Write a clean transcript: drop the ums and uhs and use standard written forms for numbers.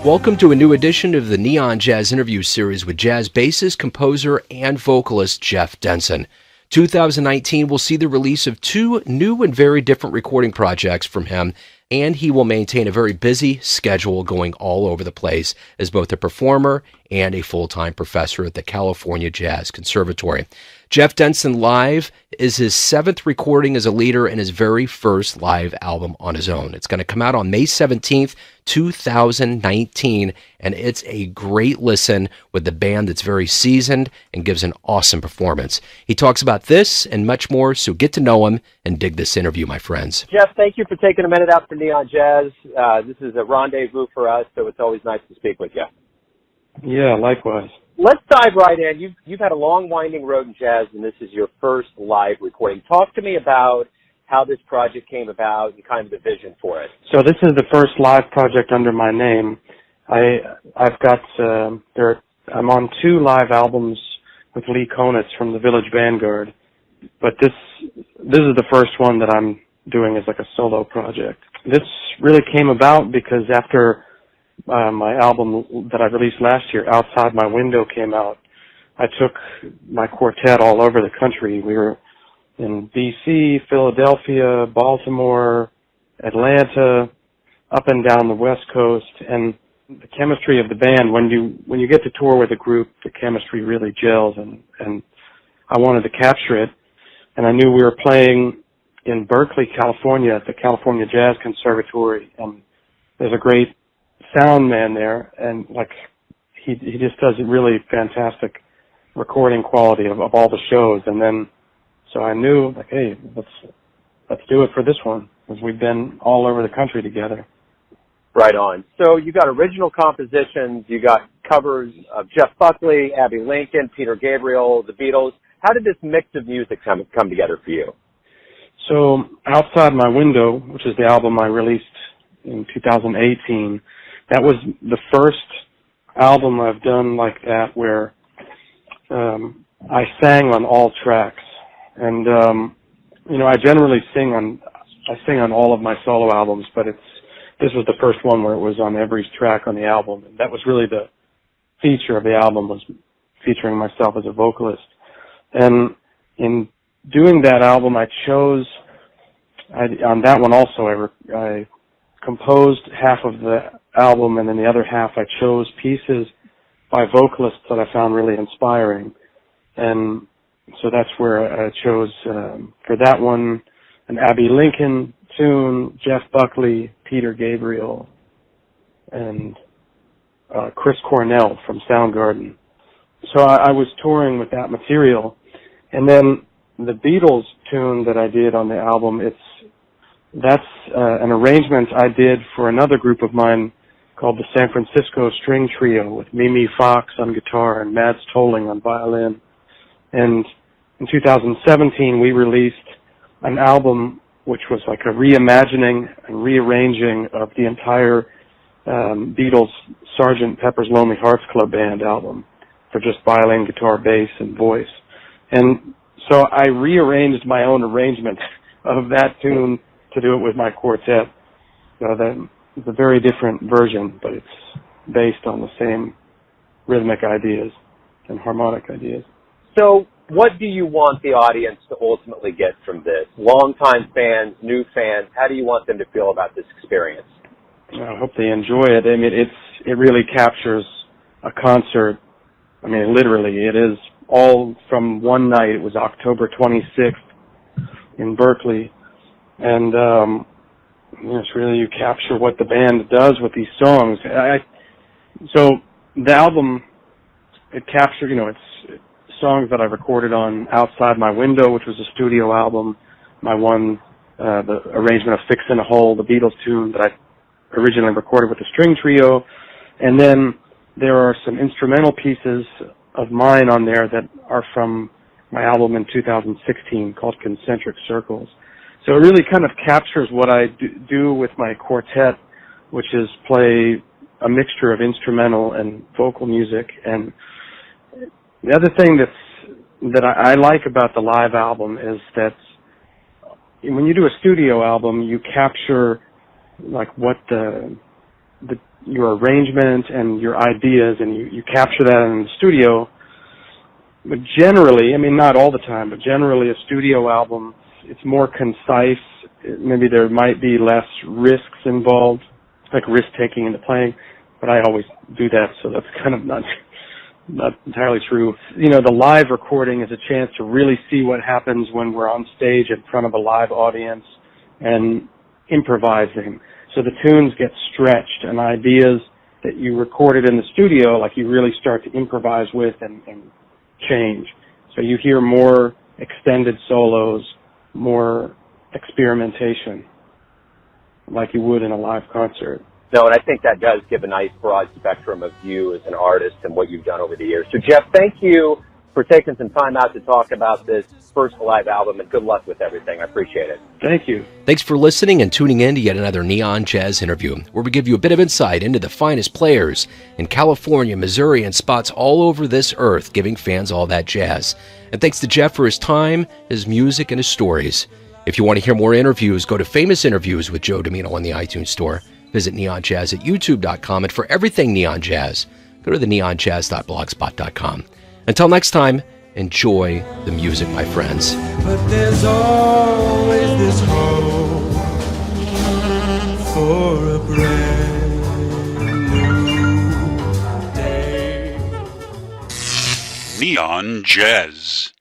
Welcome to a new edition of the Neon Jazz Interview Series with jazz bassist, composer, and vocalist Jeff Denson. 2019 will see the release of two new and very different recording projects from him, and he will maintain a very busy schedule going all over the place as both a performer and a full-time professor at the California Jazz Conservatory. Jeff Denson Live is his seventh recording as a leader and his very first live album on his own. It's going to come out on May 17th, 2019, and it's a great listen with the band that's very seasoned and gives an awesome performance. He talks about this and much more, so get to know him and dig this interview, my friends. Jeff, thank you for taking a minute out for Neon Jazz. This is a rendezvous for us, so it's always nice to speak with you. Yeah, likewise. Let's dive right in. You've had a long, winding road in jazz, and this is your first live recording. Talk to me about how this project came about and kind of the vision for it. So this is the first live project under my name. I've got I'm on two live albums with Lee Konitz from the Village Vanguard, but this is the first one that I'm doing as like a solo project. This really came about because after my album that I released last year, Outside My Window, came out, I took my quartet all over the country. We were in D.C., Philadelphia, Baltimore, Atlanta, up and down the West Coast, and the chemistry of the band, when you get to tour with a group, the chemistry really gels, and I wanted to capture it, and I knew we were playing in Berkeley, California, at the California Jazz Conservatory, and there's a great sound man there, and like he just does a really fantastic recording quality of all the shows. And then so I knew, like, hey, let's do it for this one, because we've been all over the country together. Right on. So you got original compositions, you got covers of Jeff Buckley, Abbey Lincoln, Peter Gabriel, the Beatles. How did this mix of music come together for you? So Outside My Window, which is the album I released in 2018, that was the first album I've done like that where I sang on all tracks. And I generally sing on all of my solo albums, but this was the first one where it was on every track on the album. And that was really the feature of the album, was featuring myself as a vocalist. And in doing that album, on that one also, I composed half of the album, and then the other half I chose pieces by vocalists that I found really inspiring. And so that's where I chose, for that one, an Abbey Lincoln tune, Jeff Buckley, Peter Gabriel, and Chris Cornell from Soundgarden. So I was touring with that material. And then the Beatles tune that I did on the album, that's an arrangement I did for another group of mine called the San Francisco String Trio, with Mimi Fox on guitar and Mads Tolling on violin. And in 2017, we released an album which was like a reimagining and rearranging of the entire Beatles Sgt. Pepper's Lonely Hearts Club Band album for just violin, guitar, bass, and voice. And so I rearranged my own arrangement of that tune to do it with my quartet. So that it's a very different version, but it's based on the same rhythmic ideas and harmonic ideas. So what do you want the audience to ultimately get from this? Longtime fans, new fans, how do you want them to feel about this experience? I hope they enjoy it. I mean, it really captures a concert. I mean, literally, it is all from one night. It was October 26th in Berkeley. And it's really, you capture what the band does with these songs. So the album, it captured, it's songs that I recorded on Outside My Window, which was a studio album. My one, the arrangement of Fix in a Hole, the Beatles tune that I originally recorded with the string trio. And then there are some instrumental pieces of mine on there that are from my album in 2016 called Concentric Circles. So it really kind of captures what I do with my quartet, which is play a mixture of instrumental and vocal music. And the other thing that I like about the live album is that when you do a studio album, you capture like what the your arrangement and your ideas, and you capture that in the studio. But generally, I mean, not all the time, but generally a studio album, it's more concise. Maybe there might be less risks involved, like risk-taking in the playing, but I always do that, so that's kind of not entirely true. You know, the live recording is a chance to really see what happens when we're on stage in front of a live audience and improvising. So the tunes get stretched, and ideas that you recorded in the studio, like, you really start to improvise with and change. So you hear more extended solos, more experimentation, like you would in a live concert. No, and I think that does give a nice broad spectrum of you as an artist and what you've done over the years. So, Jeff, thank you for taking some time out to talk about this first live album, and good luck with everything. I appreciate it. Thank you. Thanks for listening and tuning in to yet another Neon Jazz interview, where we give you a bit of insight into the finest players in California, Missouri, and spots all over this earth, giving fans all that jazz. And thanks to Jeff for his time, his music, and his stories. If you want to hear more interviews, go to Famous Interviews with Joe Domino on the iTunes Store. Visit neonjazz at youtube.com, and for everything Neon Jazz, go to the neonjazz.blogspot.com. Until next time, enjoy the music, my friends. But there's always this hope for a brand new day. Neon Jazz.